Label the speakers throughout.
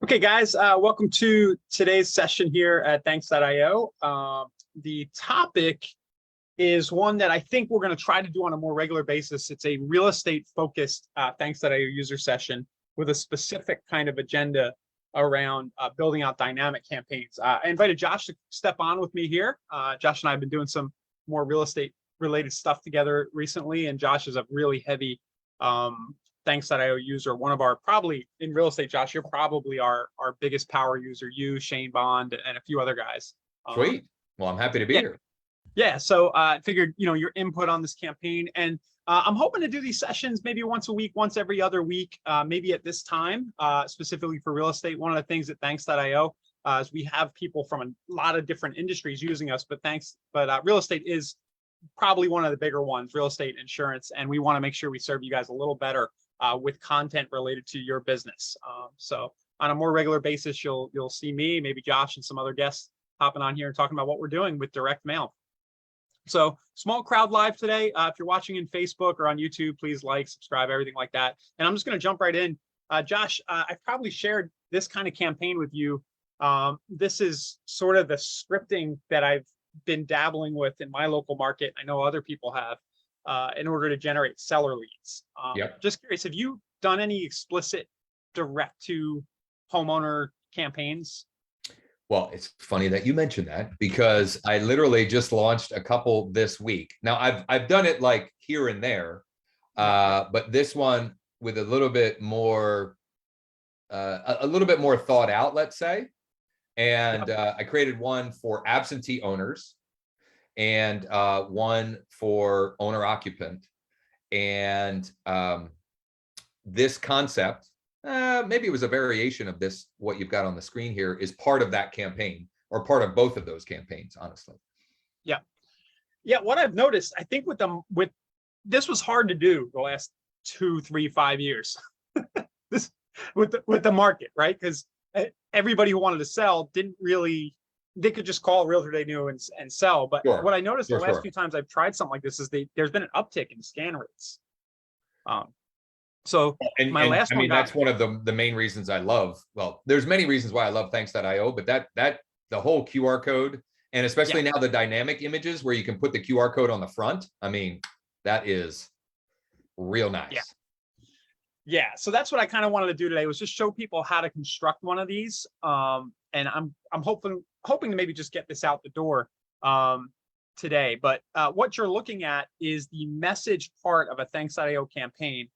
Speaker 1: Okay, guys, welcome to today's session here at Thanks.io. The topic is one that I think we're going to try to do on a more regular basis. It's a real estate focused Thanks.io user session with a specific kind of agenda around building out dynamic campaigns. I invited Josh to step on with me here. Josh and I have been doing some more real estate related stuff together recently, and Josh is a really heavy Thanks.io user, one of our, probably in real estate, Josh, you're probably our biggest power user, you, Shane Bond, and a few other guys.
Speaker 2: Sweet. Well, I'm happy to be here.
Speaker 1: Yeah, so I figured, your input on this campaign, and I'm hoping to do these sessions maybe once a week, once every other week, maybe at this time, specifically for real estate. One of the things at Thanks.io is we have people from a lot of different industries using us, but real estate is probably one of the bigger ones, real estate, insurance, and we want to make sure we serve you guys a little better with content related to your business. So on a more regular basis, you'll see me, maybe Josh and some other guests hopping on here and talking about what we're doing with direct mail. So small crowd live today. If you're watching in Facebook or on YouTube, please like, subscribe, everything like that. And I'm just going to jump right in. Josh, I've probably shared this kind of campaign with you. This is sort of the scripting that I've been dabbling with in my local market. I know other people have. In order to generate seller leads.
Speaker 2: Yep.
Speaker 1: Just curious, have you done any explicit direct to homeowner campaigns?
Speaker 2: Well, it's funny that you mentioned that because I literally just launched a couple this week. Now I've done it like here and there, but this one with a little bit more thought out, let's say. And I created one for absentee owners and one for owner-occupant. And this concept, maybe it was a variation of this, what you've got on the screen here, is part of that campaign, or part of both of those campaigns, honestly.
Speaker 1: Yeah. Yeah, what I've noticed, I think with this was hard to do the last 2, 3, 5 years. This with the market, right? Because everybody who wanted to sell didn't really, they could just call a realtor they knew and sell. But
Speaker 2: Sure.
Speaker 1: what I noticed the last few times I've tried something like this is there's been an uptick in scan rates. So my last one,
Speaker 2: that's one of the main reasons I love, well, there's many reasons why I love Thanks.io, but that the whole QR code, and especially now the dynamic images where you can put the QR code on the front. I mean, that is real nice.
Speaker 1: Yeah, so that's what I kind of wanted to do today, was just show people how to construct one of these. And I'm hoping to maybe just get this out the door today. But what you're looking at is the message part of a Thanks.io campaign.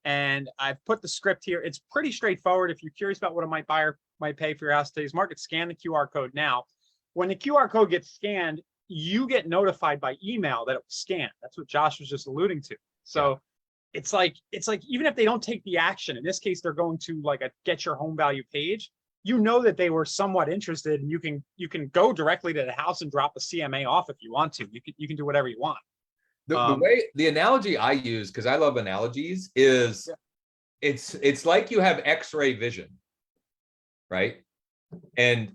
Speaker 1: And I've put the script here. It's pretty straightforward. If you're curious about what a buyer might pay for your house today's market, scan the QR code now. When the QR code gets scanned, you get notified by email that it was scanned. That's what Josh was just alluding to. So it's like even if they don't take the action, in this case, they're going to like a get your home value page, you know that they were somewhat interested, and you can go directly to the house and drop a CMA off if you want to. You can do whatever you want.
Speaker 2: The analogy I use, because I love analogies, is it's like you have X-ray vision, right? And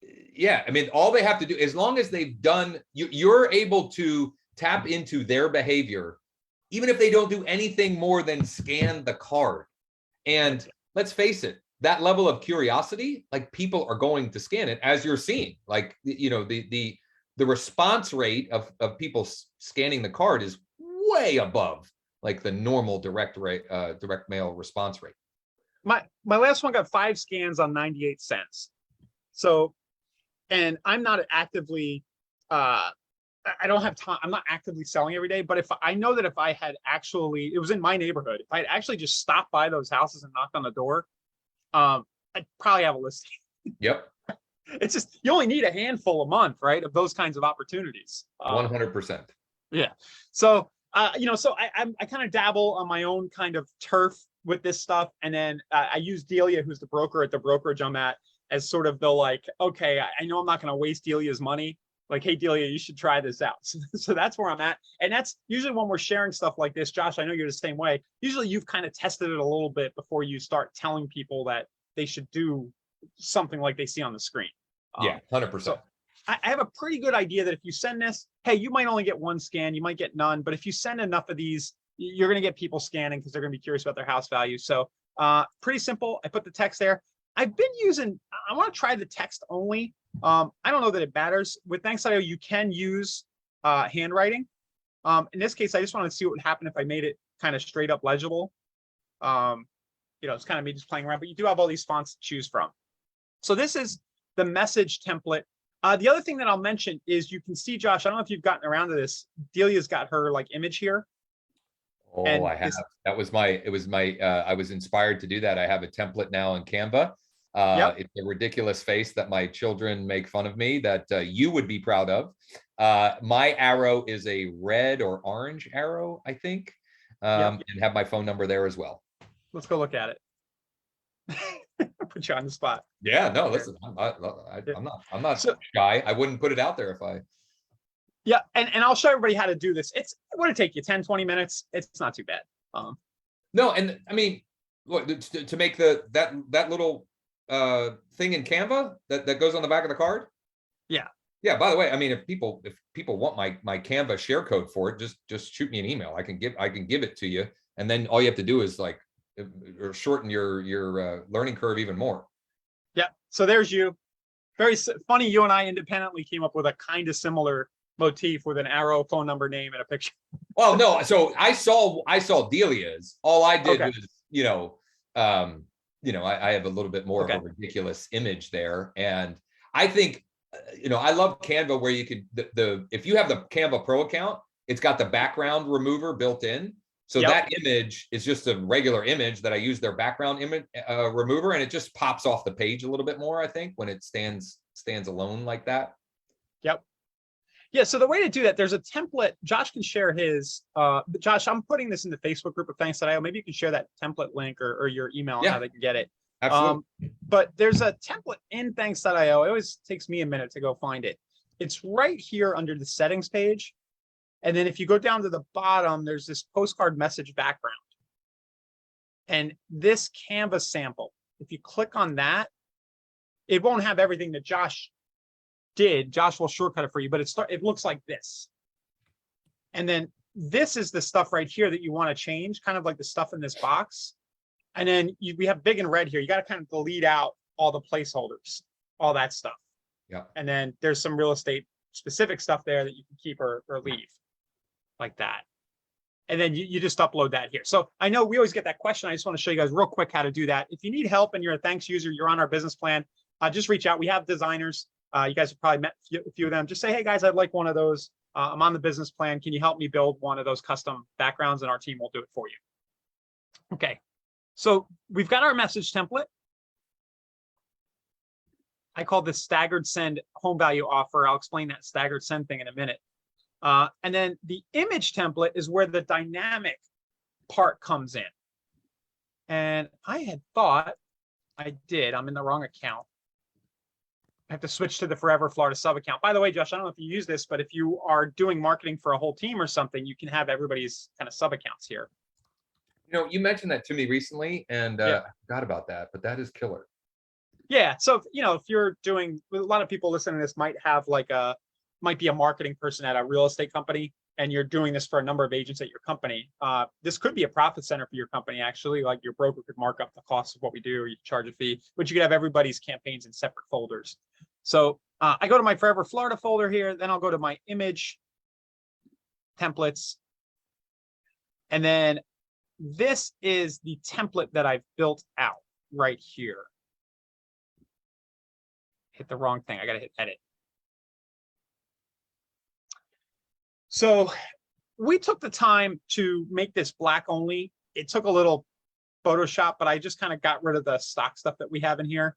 Speaker 2: yeah, I mean, all they have to do, as long as they've done, you're able to tap into their behavior, even if they don't do anything more than scan the card. And let's face it, that level of curiosity, like, people are going to scan it, as you're seeing. Like, the response rate of people scanning the card is way above like the normal direct mail response rate.
Speaker 1: My last one got 5 scans on 98 cents. So, and I'm not actively I don't have time. I'm not actively selling every day, but if I know that if I had actually, it was in my neighborhood, if I had actually just stopped by those houses and knocked on the door, I'd probably have a listing.
Speaker 2: Yep.
Speaker 1: It's just, you only need a handful a month, right, of those kinds of opportunities.
Speaker 2: 100%.
Speaker 1: Yeah. So, so I kind of dabble on my own kind of turf with this stuff. And then I use Delia, who's the broker at the brokerage I'm at, as sort of the like, okay, I know I'm not going to waste Delia's money. Like, hey, Delia, you should try this out. So that's where I'm at. And that's usually when we're sharing stuff like this. Josh, I know you're the same way. Usually you've kind of tested it a little bit before you start telling people that they should do something like they see on the screen.
Speaker 2: Yeah, 100%.
Speaker 1: So I have a pretty good idea that if you send this, hey, you might only get 1 scan, you might get none. But if you send enough of these, you're going to get people scanning because they're going to be curious about their house value. So pretty simple. I put the text there. I've been using, I want to try the text only. I don't know that it matters. With Thanks.io, you can use handwriting. In this case, I just wanted to see what would happen if I made it kind of straight up legible. It's kind of me just playing around, but you do have all these fonts to choose from. So this is the message template. The other thing that I'll mention is you can see, Josh, I don't know if you've gotten around to this. Delia's got her like image here.
Speaker 2: Oh,
Speaker 1: And
Speaker 2: I have. I was inspired to do that. I have a template now in Canva.
Speaker 1: Yep.
Speaker 2: It's a ridiculous face that my children make fun of me that you would be proud of. My arrow is a red or orange arrow, I think, and have my phone number there as well.
Speaker 1: Let's go look at it. Put you on the spot.
Speaker 2: Yeah, no, listen, I'm not shy. I wouldn't put it out there if I.
Speaker 1: Yeah, and I'll show everybody how to do this. It would take you 10, 20 minutes. It's not too bad.
Speaker 2: No, and I mean, look, to make that little thing in Canva that goes on the back of the card. Yeah, by the way, I mean, if people want my Canva share code for it, just shoot me an email. I can give it to you, and then all you have to do is like or shorten your learning curve even more.
Speaker 1: Yeah, so there's you. Very funny, you and I independently came up with a kind of similar motif with an arrow, phone number, name, and a picture.
Speaker 2: Well, no, so I saw Delia's. All I did was, I have a little bit more of a ridiculous image there, and I think, I love Canva where you could if you have the Canva Pro account, it's got the background remover built in. So that image is just a regular image that I use their background image remover, and it just pops off the page a little bit more, I think, when it stands alone like that.
Speaker 1: Yep. Yeah, so the way to do that, there's a template. Josh can share his. Josh, I'm putting this in the Facebook group of Thanks.io. Maybe you can share that template link or your email on how they can get it.
Speaker 2: Absolutely.
Speaker 1: But there's a template in Thanks.io. It always takes me a minute to go find it. It's right here under the settings page. And then if you go down to the bottom, there's this postcard message background. And this Canvas sample, if you click on that, it won't have everything that Josh did. Josh will shortcut it for you, but it looks like this. And then this is the stuff right here that you want to change, kind of like the stuff in this box. And then we have big and red here. You got to kind of delete out all the placeholders, all that stuff.
Speaker 2: Yeah.
Speaker 1: And then there's some real estate specific stuff there that you can keep or leave. Like that. And then you just upload that here. So I know we always get that question. I just want to show you guys real quick how to do that. If you need help and you're a Thanks user, you're on our business plan, just reach out. We have designers. You guys have probably met a few of them. Just say, hey guys, I'd like one of those. I'm on the business plan. Can you help me build one of those custom backgrounds? And our team will do it for you. Okay. So we've got our message template. I call this Staggered Send home value offer. I'll explain that Staggered Send thing in a minute. And then the image template is where the dynamic part comes in. And I had thought I'm in the wrong account. I have to switch to the Forever Florida sub account. By the way, Josh, I don't know if you use this, but if you are doing marketing for a whole team or something, you can have everybody's kind of sub accounts here.
Speaker 2: You mentioned that to me recently, and I forgot about that, but that is killer.
Speaker 1: Yeah. So, if you're doing, a lot of people listening to this might have might be a marketing person at a real estate company, and you're doing this for a number of agents at your company. This could be a profit center for your company, actually. Like your broker could mark up the cost of what we do, or you charge a fee, but you could have everybody's campaigns in separate folders. So I go to my Forever Florida folder here, then I'll go to my image templates. And then this is the template that I've built out right here. Hit the wrong thing. I got to hit edit. So we took the time to make this black only. It took a little Photoshop, but I just kind of got rid of the stock stuff that we have in here.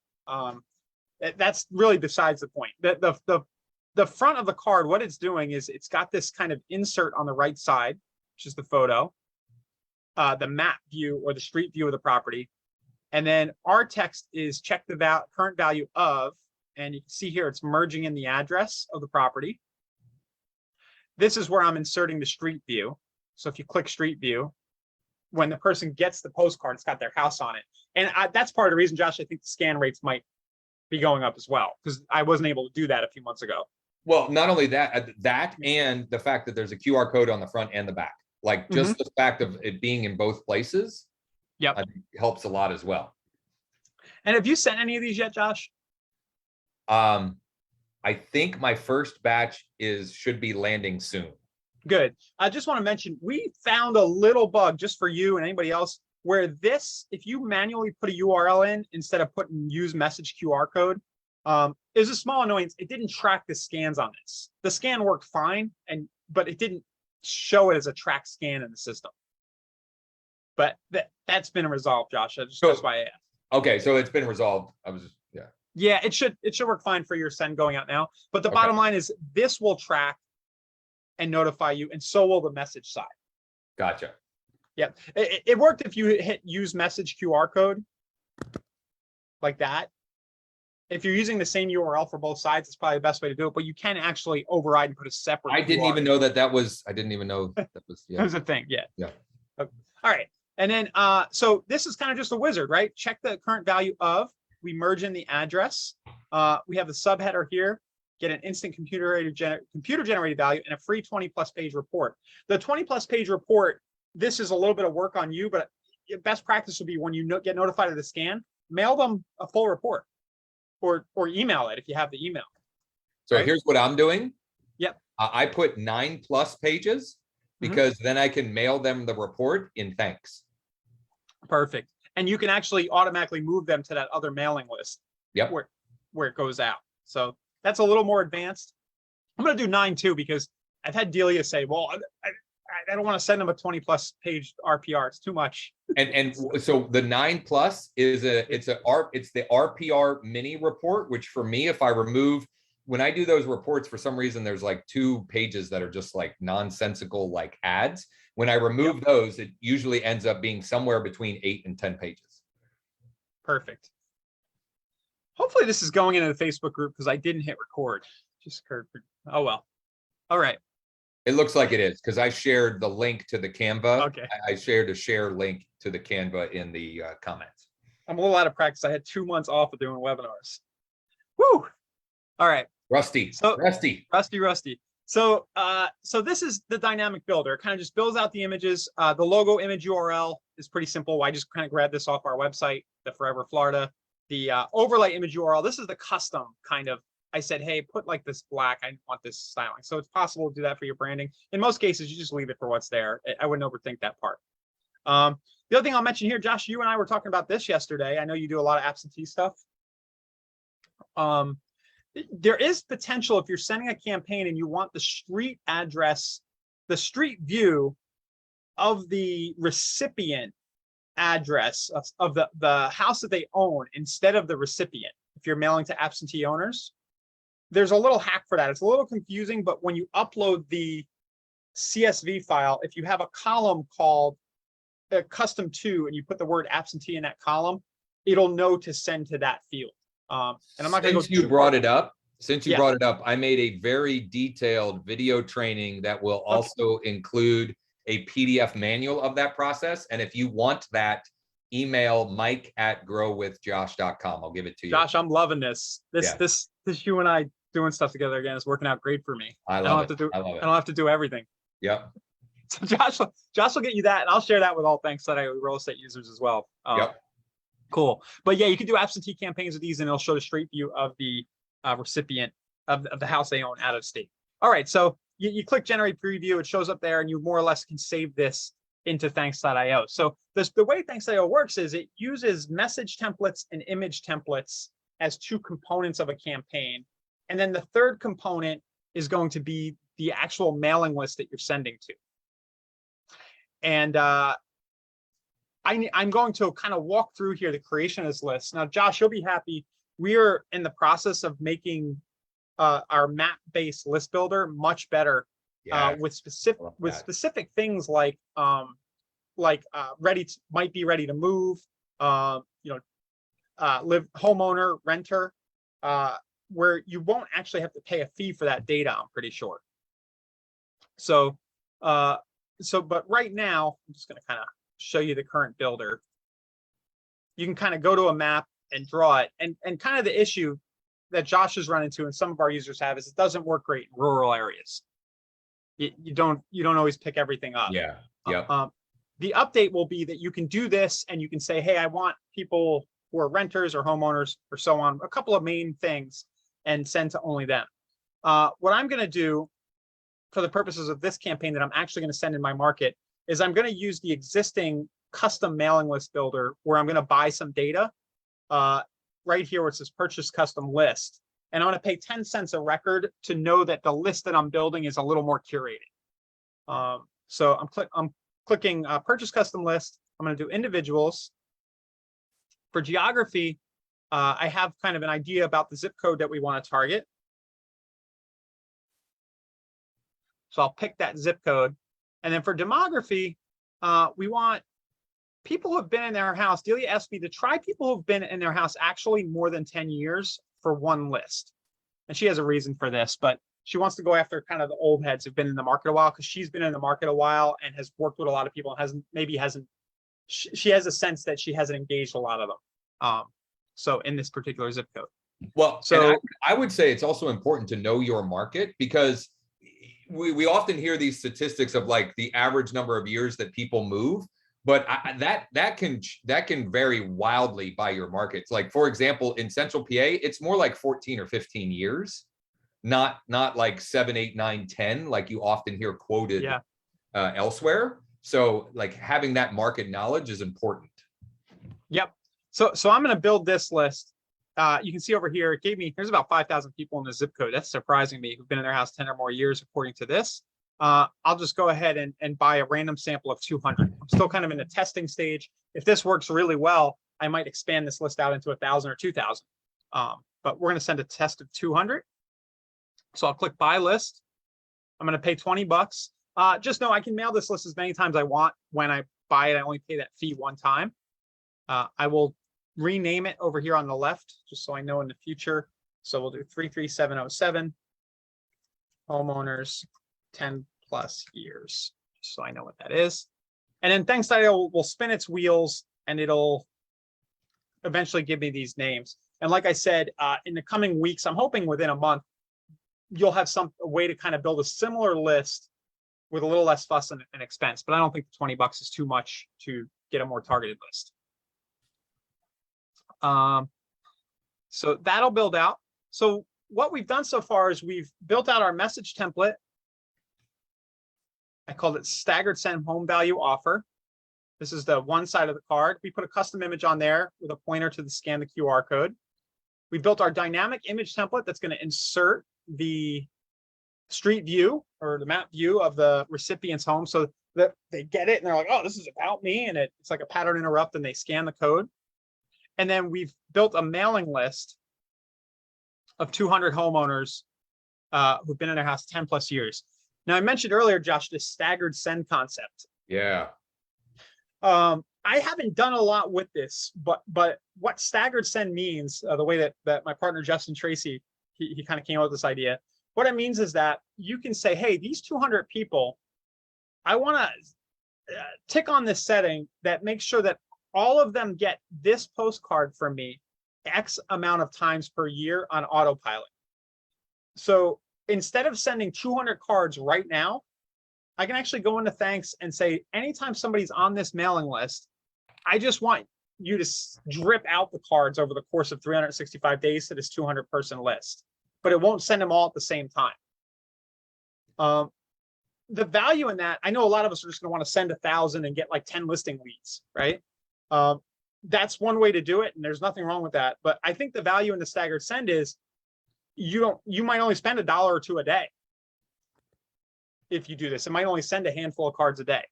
Speaker 1: That's really besides the point. The front of the card, what it's doing is it's got this kind of insert on the right side, which is the photo, the map view or the street view of the property. And then our text is check the current value of, and you can see here, it's merging in the address of the property. This is where I'm inserting the street view. So if you click street view, when the person gets the postcard, it's got their house on it. And that's part of the reason, Josh, I think the scan rates might be going up as well, because I wasn't able to do that a few months ago.
Speaker 2: Well, not only that, and the fact that there's a QR code on the front and the back, like just the fact of it being in both places, I think helps a lot as well.
Speaker 1: And have you sent any of these yet, Josh?
Speaker 2: I think my first batch should be landing soon.
Speaker 1: Good. I just want to mention, we found a little bug just for you and anybody else where this, if you manually put a URL in instead of putting use message QR code, is a small annoyance. It didn't track the scans on this. The scan worked fine, but it didn't show it as a track scan in the system. But that's been resolved, Josh. That's why I asked.
Speaker 2: Okay, so it's been resolved.
Speaker 1: Yeah, it should work fine for your send going out now. But the bottom line is this will track and notify you, and so will the message side.
Speaker 2: Gotcha.
Speaker 1: Yeah, it worked if you hit use message QR code like that. If you're using the same URL for both sides, it's probably the best way to do it. But you can actually override and put a separate.
Speaker 2: I didn't even know that was. I didn't even know that was. Yeah.
Speaker 1: That was a thing. Yeah.
Speaker 2: Yeah.
Speaker 1: Okay. All right. And then, so this is kind of just a wizard, right? Check the current value of. We merge in the address. We have the subheader here. Get an instant computer generated value and a free 20+ page report. The 20+ page report. This is a little bit of work on you, but best practice would be when you get notified of the scan, mail them a full report, or email it if you have the email.
Speaker 2: So here's what I'm doing.
Speaker 1: Yep.
Speaker 2: I put 9+ pages because then I can mail them the report in thanks.
Speaker 1: Perfect. And you can actually automatically move them to that other mailing list.
Speaker 2: Yep.
Speaker 1: Where it goes out. So that's a little more advanced. I'm going to do 9 too, because I've had Delia say, well, I don't want to send them a 20+ page RPR. It's too much.
Speaker 2: And so the 9+ is it's the RPR mini report, which for me, if I remove, when I do those reports, for some reason, there's like 2 pages that are just like nonsensical, like ads. When I remove those, it usually ends up being somewhere between 8 and 10 pages.
Speaker 1: Perfect. Hopefully this is going into the Facebook group because I didn't hit record. Just occurred. Oh, well. All right.
Speaker 2: It looks like it is because I shared the link to the Canva.
Speaker 1: Okay.
Speaker 2: I shared a share link to the Canva in the comments.
Speaker 1: I'm a little out of practice. I had 2 months off of doing webinars. Woo. All right.
Speaker 2: Rusty.
Speaker 1: So this is the dynamic builder. It kind of just builds out the images. The logo image URL is pretty simple. I just kind of grabbed this off our website, the Forever Florida. The overlay image URL, this is the custom kind of. I said, hey, put like this black. I want this styling. So it's possible to do that for your branding. In most cases, you just leave it for what's there. I wouldn't overthink that part. The other thing I'll mention here, Josh, you and I were talking about this yesterday. I know you do a lot of absentee stuff. There is potential if you're sending a campaign and you want the street address, the street view of the recipient address of the house that they own instead of the recipient. If you're mailing to absentee owners, there's a little hack for that. It's a little confusing, but when you upload the CSV file, if you have a column called custom to, and you put the word absentee in that column, it'll know to send to that field. And I'm not going to go.
Speaker 2: Since you brought it up, I made a very detailed video training that will also include a PDF manual of that process. And if you want that, email mike@growwithjosh.com. I'll give it to you.
Speaker 1: Josh, I'm loving this. This you and I doing stuff together again is working out great for me.
Speaker 2: I don't
Speaker 1: have to do everything.
Speaker 2: Yep.
Speaker 1: So Josh will get you that, and I'll share that with all Thanks that I real estate users as well.
Speaker 2: Yep.
Speaker 1: Cool. But yeah, you can do absentee campaigns with these, and it'll show the straight view of the recipient of the house they own out of state. All right, so you click generate preview, it shows up there, and you more or less can save this into thanks.io. So the way thanks.io works is it uses message templates and image templates as 2 components of a campaign. And then the third component is going to be the actual mailing list that you're sending to. And I'm going to kind of walk through here the creation of this list. Now, Josh, you'll be happy. We are in the process of making our map-based list builder much better with specific things like might be ready to move, live homeowner, renter, where you won't actually have to pay a fee for that data, I'm pretty sure. So but right now, I'm just going to kind of show you the current builder. You can kind of go to a map and draw it. And kind of the issue that Josh has run into and some of our users have is it doesn't work great in rural areas. You don't always pick everything up.
Speaker 2: Yeah.
Speaker 1: The update will be that you can do this and you can say, hey, I want people who are renters or homeowners or so on, a couple of main things, and send to only them. What I'm going to do for the purposes of this campaign that I'm actually going to send in my market is I'm going to use the existing custom mailing list builder where I'm going to buy some data right here where it says purchase custom list. And I'm going to pay 10 cents a record to know that the list that I'm building is a little more curated. So I'm clicking purchase custom list. I'm going to do individuals. For geography, I have kind of an idea about the zip code that we want to target. So I'll pick that zip code. And then for demography, we want people who have been in their house. Delia asked me to try people who've been in their house actually more than 10 years for one list. And she has a reason for this, but she wants to go after kind of the old heads who've been in the market a while because she's been in the market a while and has worked with a lot of people and she has a sense that she hasn't engaged a lot of them. So in this particular zip code.
Speaker 2: Well,
Speaker 1: so
Speaker 2: I would say it's also important to know your market because we often hear these statistics of like the average number of years that people move, but that can vary wildly by your markets. Like, for example, in Central PA, it's more like 14 or 15 years, not like 7, 8, 9, 10, like you often hear quoted elsewhere. So like having that market knowledge is important.
Speaker 1: Yep. So I'm going to build this list. You can see over here, it gave me, there's about 5,000 people in the zip code. That's surprising me who've been in their house 10 or more years, according to this. I'll just go ahead and buy a random sample of 200. I'm still kind of in the testing stage. If this works really well, I might expand this list out into 1,000 or 2,000. But we're going to send a test of 200. So I'll click buy list. I'm going to pay 20 bucks. Just know I can mail this list as many times I want. When I buy it, I only pay that fee one time. I will rename it over here on the left, just so I know in the future. So we'll do 33707 homeowners 10 plus years, just so I know what that is. And then thanks.io will spin its wheels and it'll eventually give me these names. And like I said, in the coming weeks, I'm hoping within a month, you'll have a way to kind of build a similar list with a little less fuss and expense. But I don't think the 20 bucks is too much to get a more targeted list. So that'll build out. So what we've done so far is we've built out our message template. I called it Staggered Send Home Value Offer. This is the one side of the card. We put a custom image on there with a pointer to scan the QR code. We built our dynamic image template that's going to insert the street view or the map view of the recipient's home so that they get it and they're like, oh, this is about me. And it's like a pattern interrupt and they scan the code. And then we've built a mailing list of 200 homeowners who've been in their house 10 plus years. Now, I mentioned earlier, Josh, this staggered send concept.
Speaker 2: Yeah.
Speaker 1: I haven't done a lot with this, but what staggered send means, the way that my partner, Justin Tracy, he kind of came up with this idea. What it means is that you can say, hey, these 200 people, I want to tick on this setting that makes sure that all of them get this postcard from me X amount of times per year on autopilot. So instead of sending 200 cards right now, I can actually go into thanks and say, anytime somebody's on this mailing list, I just want you to drip out the cards over the course of 365 days to this 200 person list, but it won't send them all at the same time. The value in that, I know a lot of us are just going to want to send 1,000 and get like 10 listing leads, right? That's one way to do it, and there's nothing wrong with that. But I think the value in the staggered send is you might only spend $1 or $2 a day if you do this. It might only send a handful of cards a day,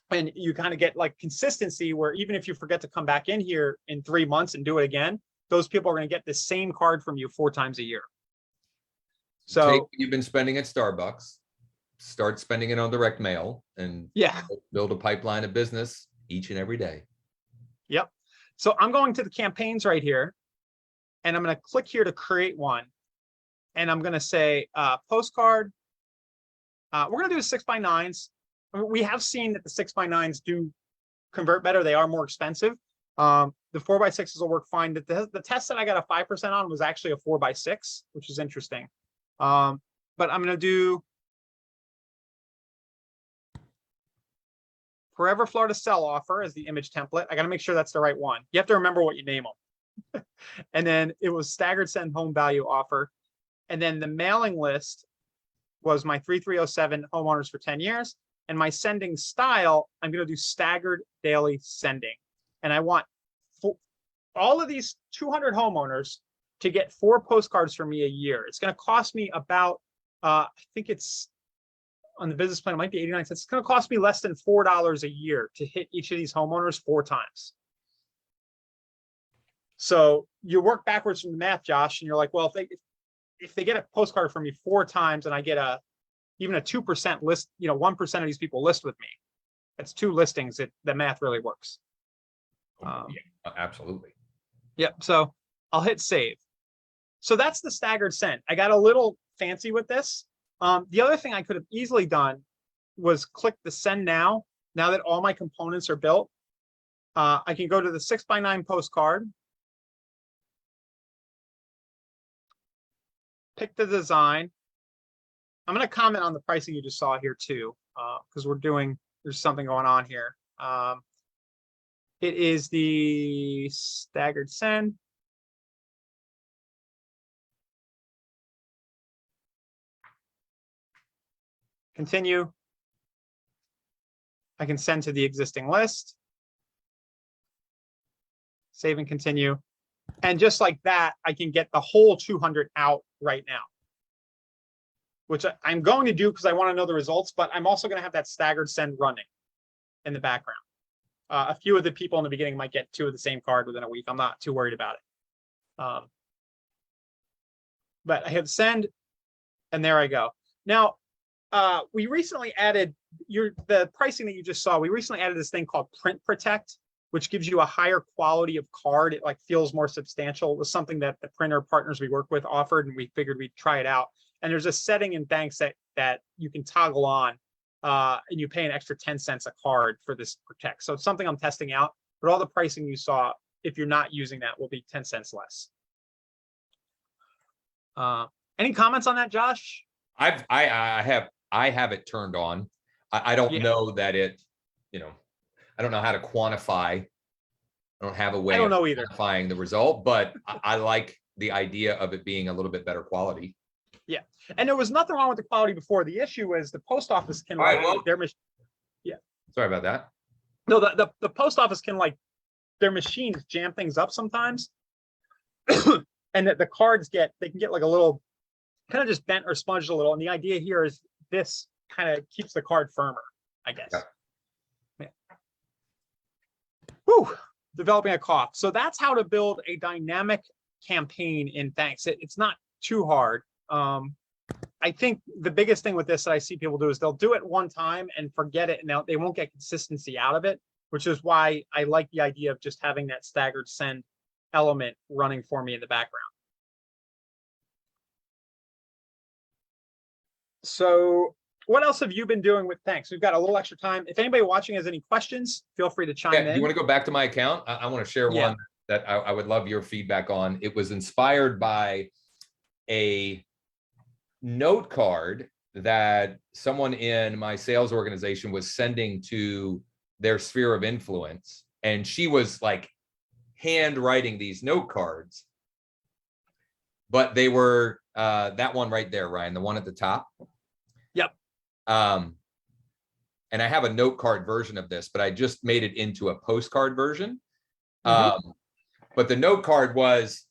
Speaker 1: and you kind of get like consistency where even if you forget to come back in here in 3 months and do it again, those people are going to get the same card from you 4 times a year. So
Speaker 2: take what you've been spending at Starbucks, start spending it on direct mail, and build a pipeline of business each and every day.
Speaker 1: Yep. So I'm going to the campaigns right here, and I'm going to click here to create one. And I'm going to say postcard. We're going to do 6x9s. We have seen that the 6x9s do convert better. They are more expensive. The 4x6s will work fine. The test that I got a 5% on was actually a 4x6, which is interesting. But I'm going to do Forever Florida Sell Offer as the image template. I got to make sure that's the right one. You have to remember what you name them. And then it was Staggered Send Home Value Offer. And then the mailing list was my 3307 homeowners for 10 years. And my sending style, I'm going to do staggered daily sending. And I want all of these 200 homeowners to get 4 postcards from me a year. It's going to cost me about, I think it's on the business plan, it might be 89 cents. It's going to cost me less than $4 a year to hit each of these homeowners 4 times. So you work backwards from the math, Josh, and you're like, well, if they get a postcard from me 4 times and I get even a 2% list, 1% of these people list with me, that's 2 listings. The math really works.
Speaker 2: Yeah, absolutely.
Speaker 1: Yep. So I'll hit save. So that's the staggered send. I got a little fancy with this. The other thing I could have easily done was click the send now. Now that all my components are built, I can go to the 6x9 postcard, pick the design. I'm going to comment on the pricing you just saw here too, because there's something going on here. It is the staggered send. Continue. I can send to the existing list. Save and continue. And just like that, I can get the whole 200 out right now, which I'm going to do because I want to know the results, but I'm also going to have that staggered send running in the background. A few of the people in the beginning might get 2 of the same card within a week. I'm not too worried about it. But I hit send, and there I go. Now, we recently added the pricing that you just saw. We recently added this thing called Print Protect, which gives you a higher quality of card. It feels more substantial. It was something that the printer partners we work with offered, and we figured we'd try it out. And there's a setting in banks that you can toggle on, and you pay an extra 10 cents a card for this Protect. So it's something I'm testing out, but all the pricing you saw, if you're not using that, will be 10 cents less. Any comments on that, Josh?
Speaker 2: I have it turned on. I don't know that it, I don't know how to quantify. I don't have a way of quantifying the result, but I like the idea of it being a little bit better quality.
Speaker 1: Yeah. And there was nothing wrong with the quality before. The issue is the post office can their machine. Yeah.
Speaker 2: Sorry about that.
Speaker 1: No, the post office can their machines jam things up sometimes. And the cards they can get like a little kind of just bent or sponged a little. And the idea here is this kind of keeps the card firmer, I guess. Yeah. Whew, developing a cough. So that's how to build a dynamic campaign in Thanks. It's not too hard. I think the biggest thing with this that I see people do is they'll do it one time and forget it, and they won't get consistency out of it, which is why I like the idea of just having that staggered send element running for me in the background. So what else have you been doing with Thanks? We've got a little extra time. If anybody watching has any questions, feel free to chime in.
Speaker 2: Do you want to go back to my account? I want to share one that I would love your feedback on. It was inspired by a note card that someone in my sales organization was sending to their sphere of influence. And she was like handwriting these note cards, but they were that one right there, Ryan, the one at the top.
Speaker 1: Yep.
Speaker 2: And I have a note card version of this, but I just made it into a postcard version. But the note card was,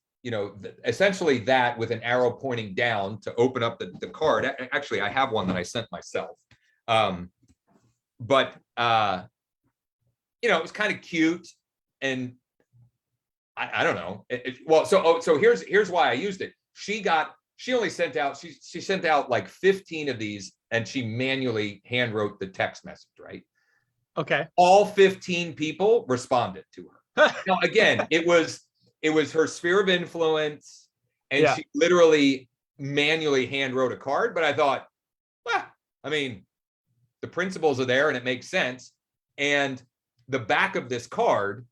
Speaker 2: essentially that with an arrow pointing down to open up the card. Actually, I have one that I sent myself. But it was kind of cute, and I don't know. So here's why I used it. She only sent out, she sent out like 15 of these, and she manually hand wrote the text message, right?
Speaker 1: Okay.
Speaker 2: All 15 people responded to her. Now, again, it was her sphere of influence, and she literally manually hand wrote a card. But I thought, the principles are there and it makes sense. And the back of this card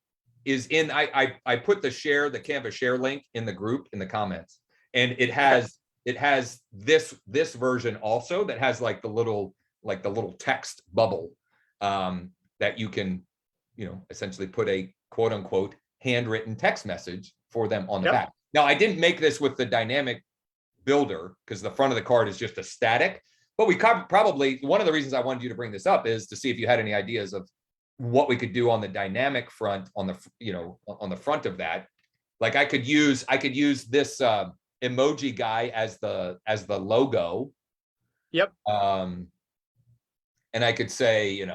Speaker 2: is in, I put the Canva share link in the group in the comments, and it has this version also that has like the little text bubble. that you can, essentially put a quote unquote handwritten text message for them on the back. Now, I didn't make this with the dynamic builder because the front of the card is just a static, but we probably, one of the reasons I wanted you to bring this up is to see if you had any ideas of what we could do on the dynamic front, on the, on the front of that. Like I could use this emoji guy as the logo.
Speaker 1: Yep.
Speaker 2: And I could say,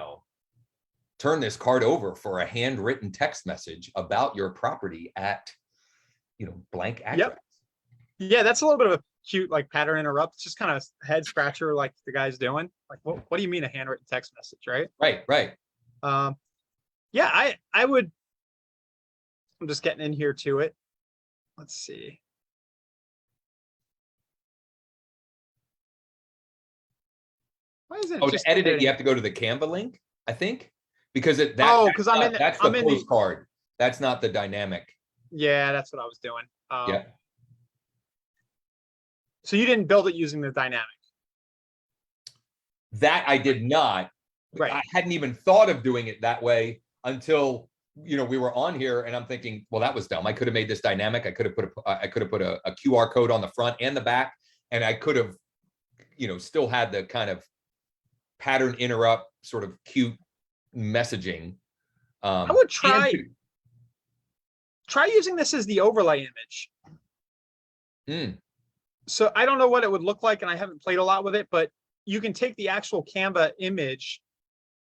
Speaker 2: turn this card over for a handwritten text message about your property at, blank address.
Speaker 1: Yep. Yeah, that's a little bit of a cute like pattern interrupt. It's just kind of head scratcher like the guy's doing. Like, what do you mean a handwritten text message, right?
Speaker 2: Right.
Speaker 1: Yeah, I would. I'm just getting in here to it. Let's see. Why is it?
Speaker 2: Oh, to edit it, you have to go to the Canva link, I think, because that's the postcard. That's not the dynamic.
Speaker 1: Yeah, that's what I was doing.
Speaker 2: Yeah.
Speaker 1: So you didn't build it using the dynamic?
Speaker 2: That I did not.
Speaker 1: Right.
Speaker 2: I hadn't even thought of doing it that way until we were on here, and I'm thinking, well, that was dumb. I could have made this dynamic. I could have put a QR code on the front and the back, and I could have, still had the kind of pattern interrupt sort of cute messaging.
Speaker 1: I would try using this as the overlay image. So I don't know what it would look like, and I haven't played a lot with it, but you can take the actual Canva image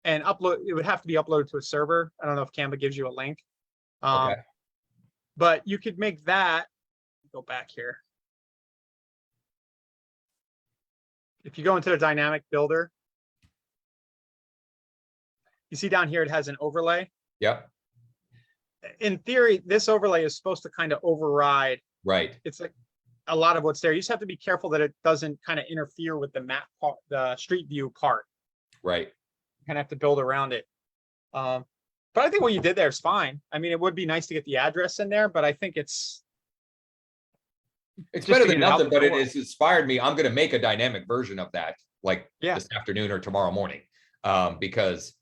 Speaker 1: and upload. It would have to be uploaded to a server. I don't know if Canva gives you a link.
Speaker 2: Okay.
Speaker 1: But you could make that. Go back here. If you go into the dynamic builder, you see down here it has an overlay.
Speaker 2: Yep.
Speaker 1: In theory, this overlay is supposed to kind of override.
Speaker 2: Right.
Speaker 1: It's like a lot of what's there. You just have to be careful that it doesn't kind of interfere with the map part, the street view part.
Speaker 2: Right.
Speaker 1: You kind of have to build around it. But I think what you did there is fine. I mean, it would be nice to get the address in there, but I think it's
Speaker 2: better than nothing, but it has inspired me. I'm going to make a dynamic version of that, like this afternoon or tomorrow morning, because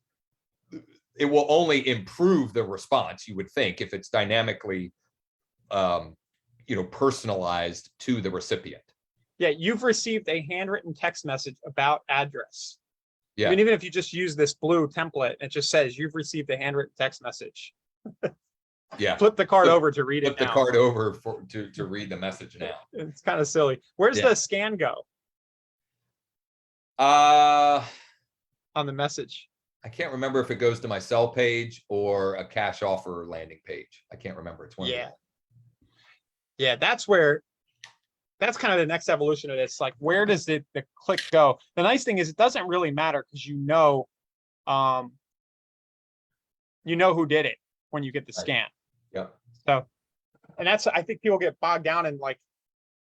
Speaker 2: it will only improve the response, you would think, if it's dynamically, personalized to the recipient.
Speaker 1: Yeah, you've received a handwritten text message about address.
Speaker 2: Yeah.
Speaker 1: I mean, even if you just use this blue template, it just says you've received a handwritten text message.
Speaker 2: Yeah.
Speaker 1: Flip the card over to read it.
Speaker 2: Flip the card over to read the message now.
Speaker 1: It's kind of silly. Where's the scan go?
Speaker 2: On
Speaker 1: the message.
Speaker 2: I can't remember if it goes to my sell page or a cash offer landing page. I can't remember. It's one.
Speaker 1: Yeah, that's kind of the next evolution of this. Like, where does the click go? The nice thing is it doesn't really matter because you know who did it when you get the scan.
Speaker 2: Yeah.
Speaker 1: So, and that's, I think people get bogged down in like,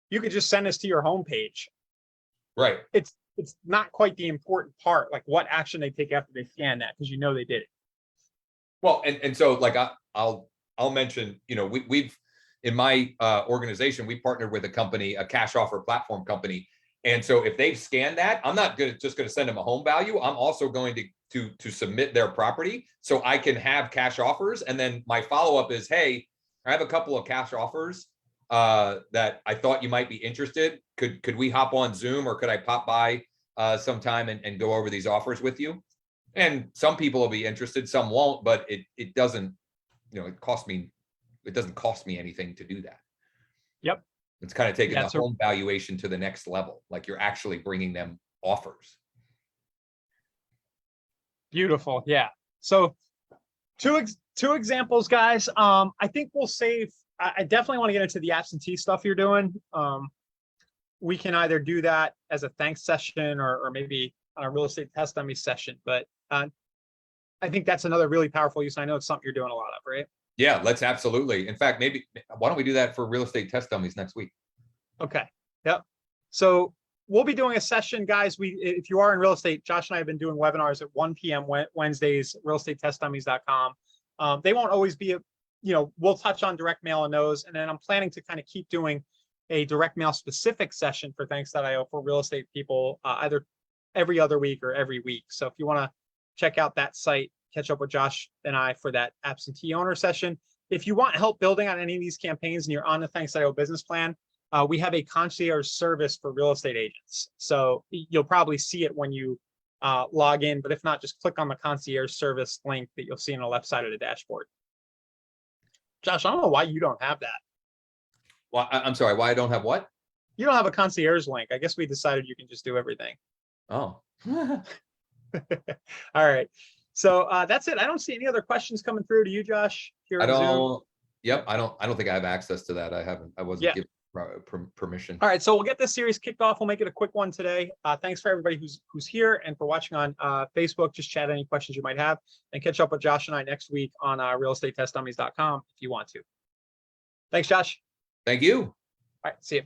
Speaker 1: you could just send this to your homepage.
Speaker 2: Right.
Speaker 1: It's not quite the important part, like what action they take after they scan that, because they did it.
Speaker 2: Well, and so like I'll mention, we've in my organization, we partnered with a company, a cash offer platform company. And so if they've scanned that, I'm not just going to send them a home value. I'm also going to submit their property so I can have cash offers. And then my follow-up is, hey, I have a couple of cash offers that I thought you might be interested. Could we hop on Zoom, or could I pop by sometime and go over these offers with you? And some people will be interested, some won't, but it doesn't, it doesn't cost me anything to do that.
Speaker 1: Yep.
Speaker 2: It's kind of taking the home valuation to the next level. Like you're actually bringing them offers.
Speaker 1: Beautiful. Yeah. So two examples, guys. I think we'll save, I definitely want to get into the absentee stuff you're doing. We can either do that as a thanks session or maybe on a real estate test dummy session, but I think that's another really powerful use. I know it's something you're doing a lot of, right?
Speaker 2: Yeah, let's absolutely. In fact, maybe why don't we do that for real estate test dummies next week?
Speaker 1: Okay. Yep. So we'll be doing a session, guys. If you are in real estate, Josh and I have been doing webinars at 1 p.m. Wednesdays, realestatetestdummies.com. They won't always be, we'll touch on direct mail and those. And then I'm planning to kind of keep doing a direct mail specific session for thanks.io for real estate people, either every other week or every week. So if you want to check out that site, catch up with Josh and I for that absentee owner session. If you want help building on any of these campaigns and you're on the Thanks.io business plan, we have a concierge service for real estate agents. So you'll probably see it when you log in, but if not, just click on the concierge service link that you'll see on the left side of the dashboard. Josh, I don't know why you don't have that.
Speaker 2: Well, I'm sorry, why I don't have what?
Speaker 1: You don't have a concierge link. I guess we decided you can just do everything.
Speaker 2: Oh.
Speaker 1: All right. So that's it. I don't see any other questions coming through to you, Josh. Here
Speaker 2: I
Speaker 1: on Zoom.
Speaker 2: don't, yep, I don't think I have access to that. I wasn't given permission.
Speaker 1: All right, so we'll get this series kicked off. We'll make it a quick one today. Thanks for everybody who's here and for watching on Facebook. Just chat any questions you might have and catch up with Josh and I next week on realestatetestdummies.com if you want to. Thanks, Josh.
Speaker 2: Thank you.
Speaker 1: All right, see you.